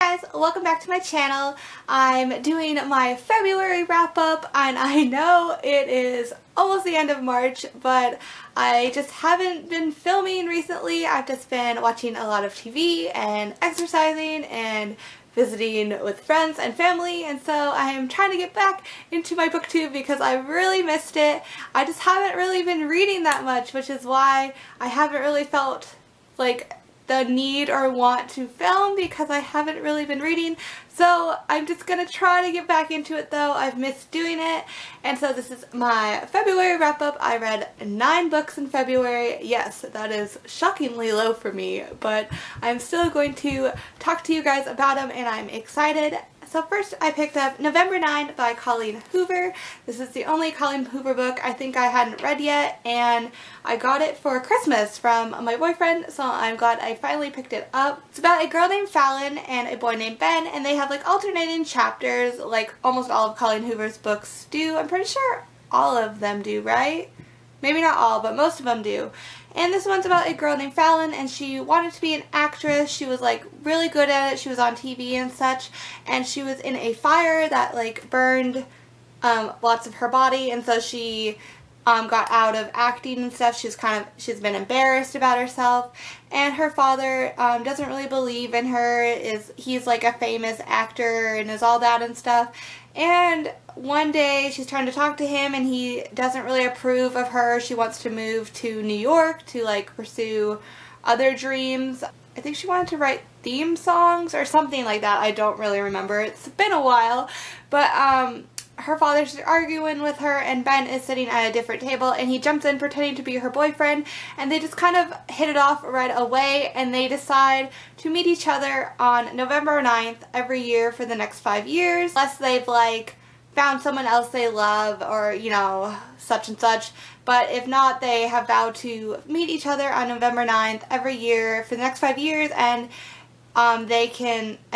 Guys, welcome back to my channel. I'm doing my February wrap up and I know it is almost the end of March, but I just haven't been filming recently. I've just been watching a lot of TV and exercising and visiting with friends and family, and so I am trying to get back into my booktube because I really missed it. I just haven't really been reading that much, which is why I haven't really felt like the need or want to film because I haven't really been reading. So I'm just gonna try to get back into it though. I've missed doing it, and so this is my February wrap up. I read 9 books in February. Yes, that is shockingly low for me, but I'm still going to talk to you guys about them and I'm excited. So first I picked up November 9 by Colleen Hoover. This is the only Colleen Hoover book I think I hadn't read yet, and I got it for Christmas from my boyfriend, so I'm glad I finally picked it up. It's about a girl named Fallon and a boy named Ben, and they have like alternating chapters like almost all of Colleen Hoover's books do. I'm pretty sure all of them do, right? Maybe not all, but most of them do. And this one's about a girl named Fallon, and she wanted to be an actress. She was like really good at it. She was on TV and such, and she was in a fire that like burned lots of her body, and so she got out of acting and stuff. She's been embarrassed about herself, and her father doesn't really believe in her. He's like a famous actor and is all that and stuff. And one day she's trying to talk to him and he doesn't really approve of her. She wants to move to New York to like pursue other dreams. I think she wanted to write theme songs or something like that. I don't really remember. It's been a while. But her father's arguing with her, and Ben is sitting at a different table, and he jumps in pretending to be her boyfriend, and they just kind of hit it off right away, and they decide to meet each other on November 9th every year for the next 5 years, unless they've like found someone else they love or, you know, such and such. But if not, they have vowed to meet each other on November 9th every year for the next 5 years, and and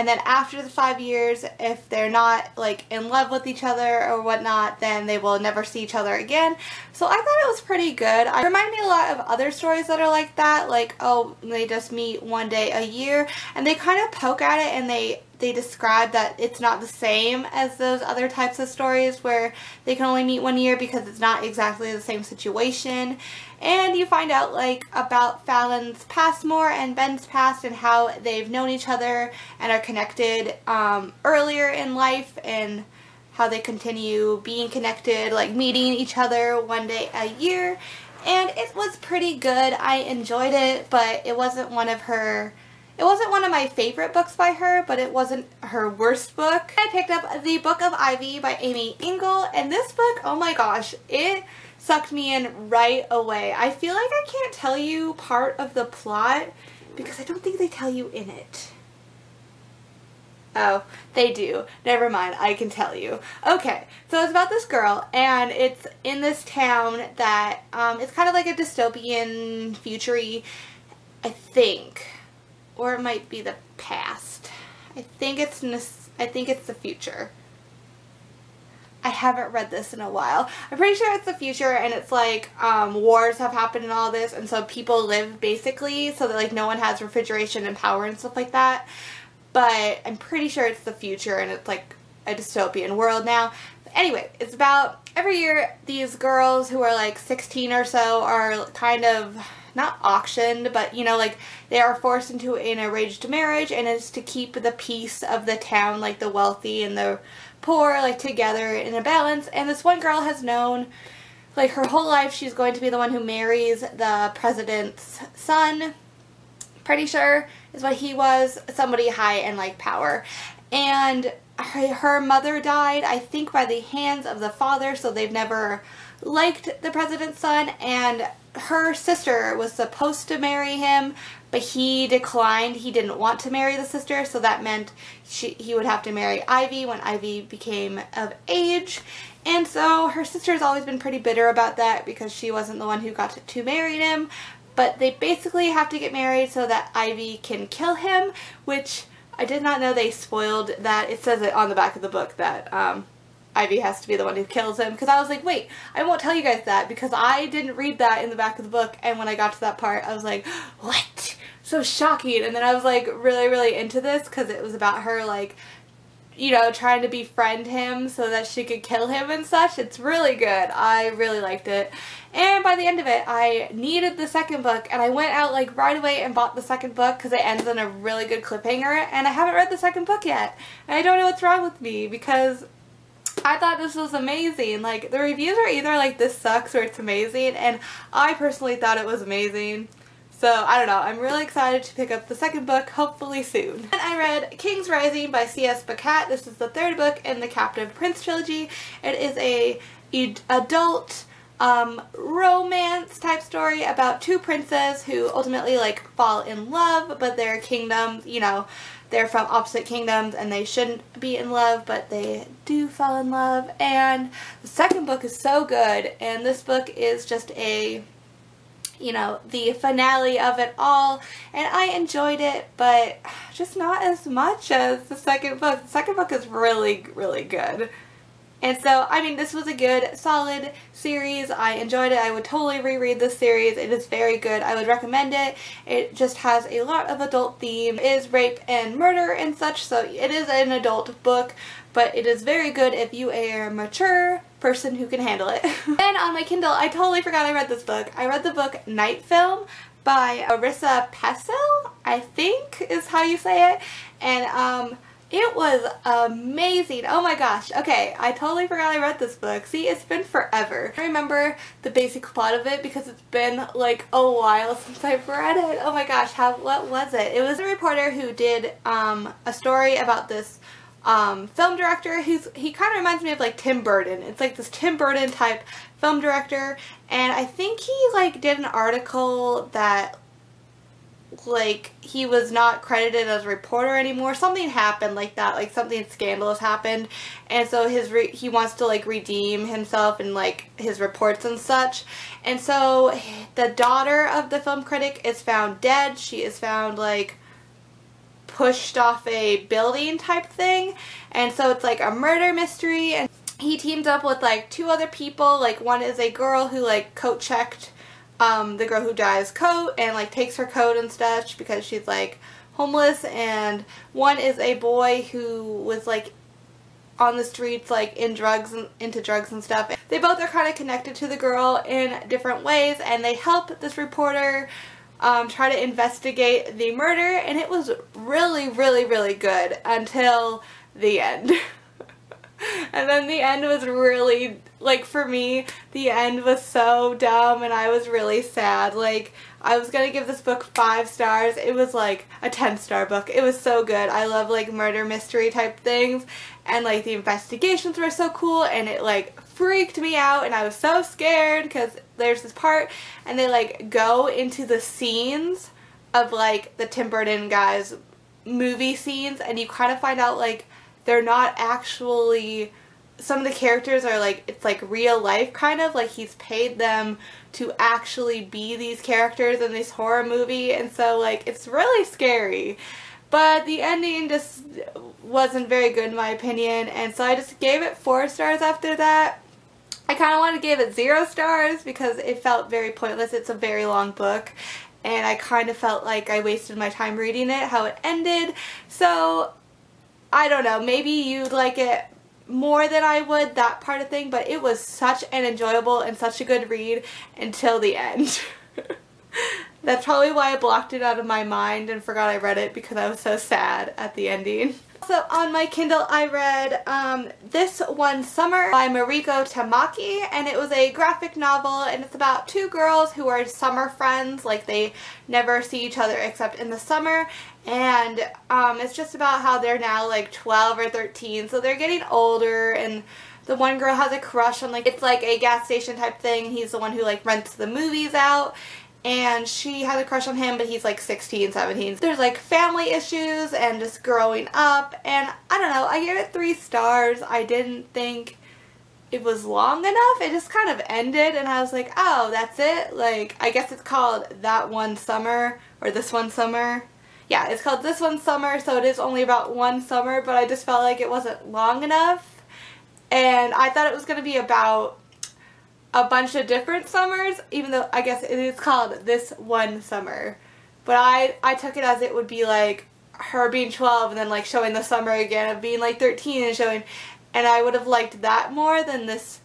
then after the 5 years, if they're not like in love with each other or whatnot, then they will never see each other again. So I thought it was pretty good. It reminded me a lot of other stories that are like that, like, oh, they just meet one day a year, and they kind of poke at it and they describe that it's not the same as those other types of stories where they can only meet 1 year because it's not exactly the same situation. And you find out like about Fallon's past more and Ben's past and how they've known each other and are connected earlier in life, and how they continue being connected, like meeting each other one day a year. And it was pretty good. I enjoyed it, but it wasn't one of my favorite books by her, but it wasn't her worst book. I picked up The Book of Ivy by Amy Engel, and this book, oh my gosh, it sucked me in right away. I feel like I can't tell you part of the plot because I don't think they tell you in it. Oh, they do. Never mind, I can tell you. Okay, so it's about this girl, and it's in this town that, it's kind of like a dystopian future-y, I think. Or it might be the past. I think it's the future. I haven't read this in a while. I'm pretty sure it's the future, and it's like wars have happened and all this, and so people live basically so that like no one has refrigeration and power and stuff like that. But I'm pretty sure it's the future and it's like a dystopian world now. But anyway, it's about every year these girls who are like 16 or so are kind of not auctioned, but you know, like they are forced into an arranged marriage, and it's to keep the peace of the town, like the wealthy and the poor, like together in a balance. And this one girl has known like her whole life she's going to be the one who marries the president's son. Pretty sure is what he was, somebody high in like power. And her mother died, I think, by the hands of the father, so they've never liked the president's son. And her sister was supposed to marry him, but he declined. He didn't want to marry the sister, so that meant he would have to marry Ivy when Ivy became of age. And so her sister has always been pretty bitter about that because she wasn't the one who got to marry him. But they basically have to get married so that Ivy can kill him, which I did not know they spoiled that. It says it on the back of the book that Ivy has to be the one who kills him, because I was like, wait, I won't tell you guys that because I didn't read that in the back of the book, and when I got to that part I was like, what? so shocking. And then I was like really into this because it was about her like, you know, trying to befriend him so that she could kill him and such. It's really good. I really liked it. And by the end of it, I needed the second book, and I went out like right away and bought the second book because it ends on a really good cliffhanger, and I haven't read the second book yet. And I don't know what's wrong with me because I thought this was amazing. Like, the reviews are either like this sucks or it's amazing, and I personally thought it was amazing. So, I don't know. I'm really excited to pick up the second book, hopefully soon. And I read King's Rising by C.S. Pacat. This is the third book in the Captive Prince trilogy. It is a adult romance type story about two princes who ultimately like fall in love, but their kingdoms, you know, they're from opposite kingdoms and they shouldn't be in love, but they do fall in love. And the second book is so good, and this book is just a, you know, the finale of it all, and I enjoyed it, but just not as much as the second book. The second book is really good. And so, I mean, this was a good, solid series. I enjoyed it. I would totally reread this series. It is very good. I would recommend it. It just has a lot of adult theme. It is rape and murder and such, so it is an adult book, but it is very good if you are a mature person who can handle it. And on my Kindle, I totally forgot I read this book. I read the book Night Film by Arissa Pessel, I think is how you say it. And it was amazing. Oh my gosh. Okay, I totally forgot I read this book. See, it's been forever. I remember the basic plot of it because it's been like a while since I've read it. Oh my gosh, what was it? It was a reporter who did a story about this film director. He kind of reminds me of like Tim Burton. It's like this Tim Burton type film director, and I think he like did an article that like he was not credited as a reporter anymore. Something happened like that, like something scandalous happened, and so he wants to like redeem himself and like his reports and such. And so the daughter of the film critic is found dead. She is found like pushed off a building type thing, and so it's like a murder mystery, and he teams up with like two other people. Like, one is a girl who like coat checked the girl who dies' coat and like takes her coat and stuff because she's like homeless, and one is a boy who was like on the streets like into drugs and stuff. They both are kind of connected to the girl in different ways, and they help this reporter try to investigate the murder, and it was really good until the end. And then the end was really, like, for me, the end was so dumb, and I was really sad. Like, I was gonna give this book 5 stars. It was like a 10-star book. It was so good. I love like murder mystery type things, and like the investigations were so cool, and it like freaked me out, and I was so scared because there's this part and they like go into the scenes of like the Tim Burton guys' movie scenes, and you kind of find out like they're not actually, some of the characters are like, it's like real life kind of, like he's paid them to actually be these characters in this horror movie, and so like it's really scary. But the ending just wasn't very good in my opinion, and so I just gave it 4 stars after that. I kind of wanted to give it 0 stars because it felt very pointless. It's a very long book, and I kind of felt like I wasted my time reading it, how it ended. So I don't know, maybe you'd like it more than I would, that part of thing, but it was such an enjoyable and such a good read until the end. That's probably why I blocked it out of my mind and forgot I read it, because I was so sad at the ending. Also on my Kindle I read This One Summer by Mariko Tamaki, and it was a graphic novel, and it's about 2 girls who are summer friends, like they never see each other except in the summer, and it's just about how they're now like 12 or 13, so they're getting older, and the one girl has a crush on, like, it's like a gas station type thing. He's the one who like rents the movies out, and she has a crush on him, but he's like 16, 17. There's like family issues and just growing up, and I don't know, I gave it 3 stars. I didn't think it was long enough. It just kind of ended, and I was like, oh, that's it? Like, I guess it's called That One Summer, or This One Summer. Yeah, it's called This One Summer, so it is only about one summer, but I just felt like it wasn't long enough, and I thought it was going to be about a bunch of different summers, even though I guess it is called This One Summer. but I took it as it would be like her being 12 and then like showing the summer again of being like 13 and showing, and I would have liked that more than this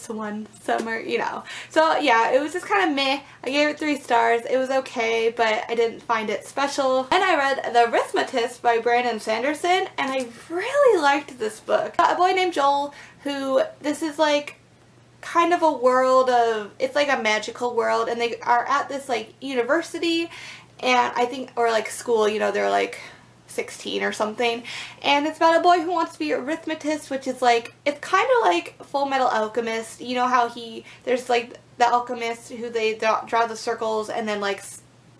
one summer, you know. So yeah, it was just kind of meh. I gave it 3 stars. It was okay, but I didn't find it special. And I read The Arithmetist by Brandon Sanderson, and I really liked this book. A boy named Joel, who, this is like kind of a world of, it's like a magical world, and they are at this like university, and I think, or like school, you know, they're like 16 or something, and it's about a boy who wants to be an arithmetist, which is like, it's kind of like Full Metal Alchemist. You know how there's like the alchemist who they draw the circles and then like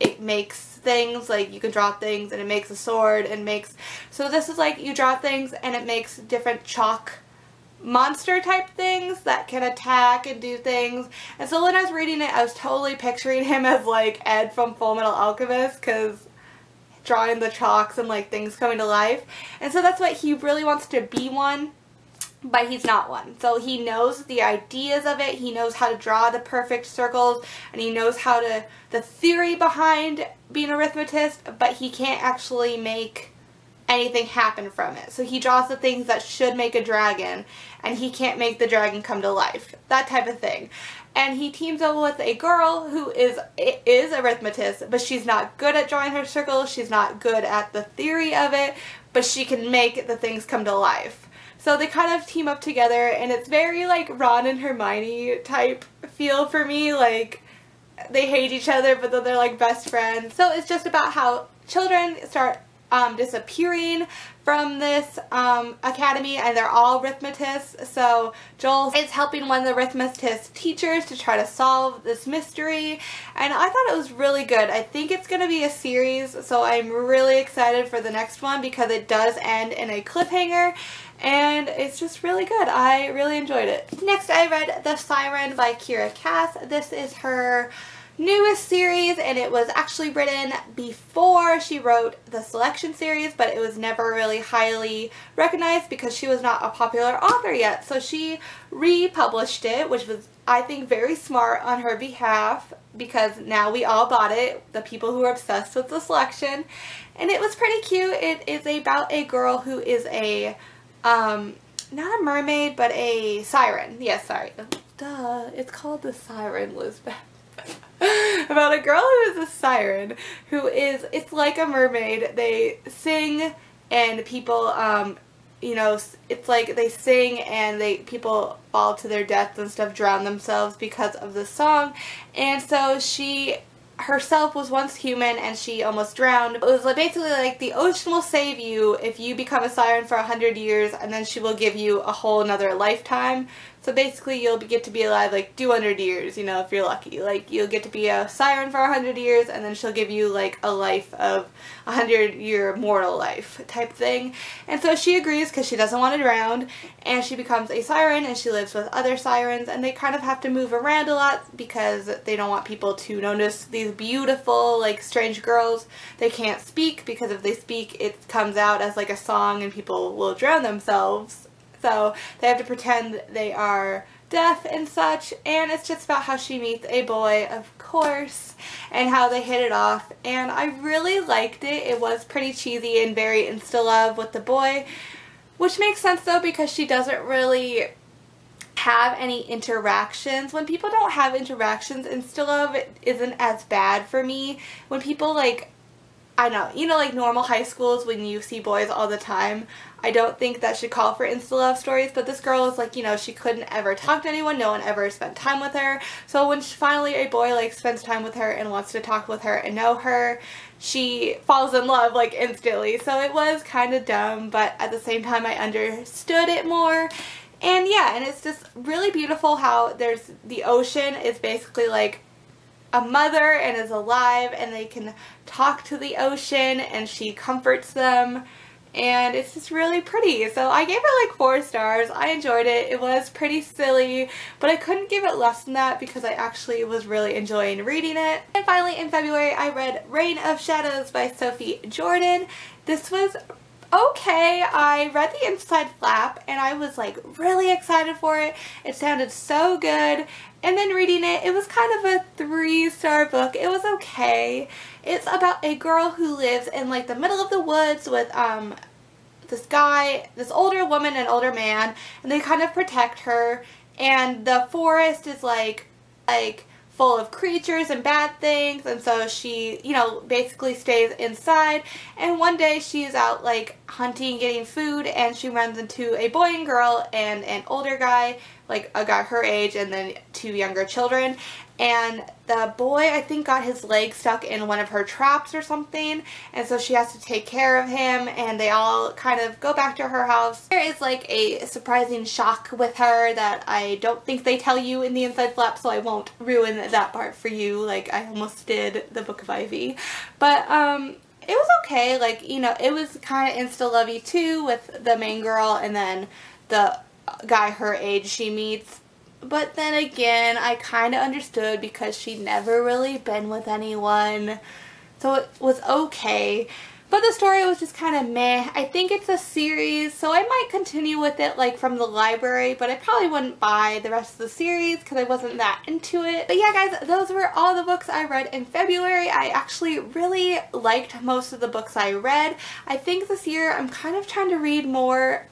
it makes things, like you can draw things and it makes a sword and makes, so this is like you draw things and it makes different chalk monster type things that can attack and do things. And so when I was reading it, I was totally picturing him as like Ed from Full Metal Alchemist, because drawing the chalks and like things coming to life. And so that's what he really wants to be one, but he's not one. So he knows the ideas of it, he knows how to draw the perfect circles, and he knows how to, the theory behind being an arithmetist, but he can't actually make anything happen from it. So he draws the things that should make a dragon, and he can't make the dragon come to life. That type of thing. And he teams up with a girl who is a arithmetist, but she's not good at drawing her circles, she's not good at the theory of it, but she can make the things come to life. So they kind of team up together, and it's very like Ron and Hermione type feel for me, like they hate each other but then they're like best friends. So it's just about how children start disappearing from this academy, and they're all arithmetists. So Joel is helping one of the arithmetist teachers to try to solve this mystery, and I thought it was really good. I think it's going to be a series, so I'm really excited for the next one because it does end in a cliffhanger, and it's just really good. I really enjoyed it. Next, I read The Siren by Kiera Cass. This is her newest series, and it was actually written before she wrote the Selection series, but it was never really highly recognized because she was not a popular author yet. So she republished it, which was, I think, very smart on her behalf, because now we all bought it, the people who are obsessed with the Selection, and it was pretty cute. It is about a girl who is a not a mermaid, but a siren. Yes, sorry. Duh, it's called The Siren, Lisbeth. About a girl who is a siren, who is, it's like a mermaid. They sing, and people, you know, it's like they sing and people fall to their deaths and stuff, drown themselves because of the song. And so she herself was once human and she almost drowned. It was like basically like the ocean will save you if you become a siren for 100 years, and then she will give you a whole another lifetime. So basically you'll get to be alive like 200 years, you know, if you're lucky. Like you'll get to be a siren for 100 years, and then she'll give you like a life of 100-year mortal life type thing. And so she agrees because she doesn't want to drown, and she becomes a siren, and she lives with other sirens, and they kind of have to move around a lot because they don't want people to notice these beautiful, like, strange girls. They can't speak because if they speak it comes out as like a song and people will drown themselves. So they have to pretend they are deaf and such, and it's just about how she meets a boy, of course, and how they hit it off. And I really liked it. It was pretty cheesy and very insta-love with the boy, which makes sense though because she doesn't really have any interactions. When people don't have interactions, insta-love isn't as bad for me. When people like, I know, you know, like normal high schools when you see boys all the time, I don't think that should call for insta-love stories, but this girl is like, you know, she couldn't ever talk to anyone, no one ever spent time with her, so when finally a boy like spends time with her and wants to talk with her and know her, she falls in love like instantly. So it was kind of dumb, but at the same time I understood it more. And yeah, and it's just really beautiful how there's, the ocean is basically like a mother and is alive, and they can talk to the ocean and she comforts them, and it's just really pretty. So I gave it like 4 stars. I enjoyed it. It was pretty silly, but I couldn't give it less than that because I actually was really enjoying reading it. And finally in February I read Reign of Shadows by Sophie Jordan. This was okay. I read The Inside Flap and I was like really excited for it. It sounded so good. And then reading it, it was kind of a 3-star book. It was okay. It's about a girl who lives in like the middle of the woods with this guy, this older woman and older man, and they kind of protect her. And the forest is like full of creatures and bad things, and so she, you know, basically stays inside. And one day she's out like hunting, getting food, and she runs into a boy and girl and an older guy, like a guy her age, and then 2 younger children. And the boy, I think, got his leg stuck in one of her traps or something, and so she has to take care of him, and they all kind of go back to her house. There is like a surprising shock with her that I don't think they tell you in The Inside Flap, so I won't ruin that part for you like I almost did the Book of Ivy. But it was okay. Like, you know, it was kind of insta-lovey too, with the main girl and then the guy her age she meets. But then again, I kind of understood because she'd never really been with anyone, so it was okay. But the story was just kind of meh. I think it's a series, so I might continue with it like from the library, but I probably wouldn't buy the rest of the series because I wasn't that into it. But yeah guys, those were all the books I read in February. I actually really liked most of the books I read. I think this year I'm kind of trying to read more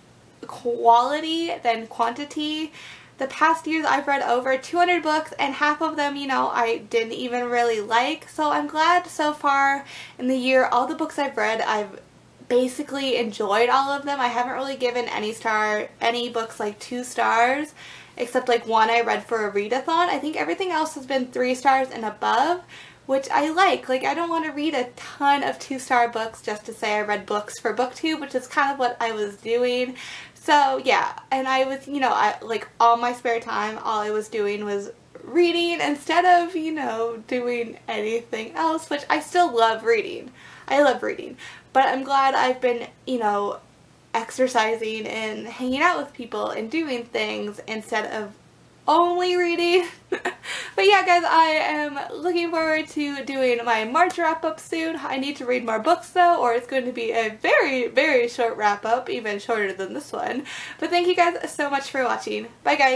quality than quantity. The past years I've read over 200 books, and half of them, you know, I didn't even really like. So I'm glad so far in the year, all the books I've read, I've basically enjoyed all of them. I haven't really given any books like 2 stars, except like one I read for a readathon. I think everything else has been 3 stars and above, which I like. Like, I don't want to read a ton of 2-star books just to say I read books for BookTube, which is kind of what I was doing. So yeah, and I was, you know, like all my spare time, all I was doing was reading instead of, you know, doing anything else, which I still love reading. I love reading, but I'm glad I've been, you know, exercising and hanging out with people and doing things instead of only reading. But yeah guys, I am looking forward to doing my March wrap up soon. I need to read more books though, or it's going to be a very, very short wrap up, even shorter than this one. But thank you guys so much for watching. Bye guys!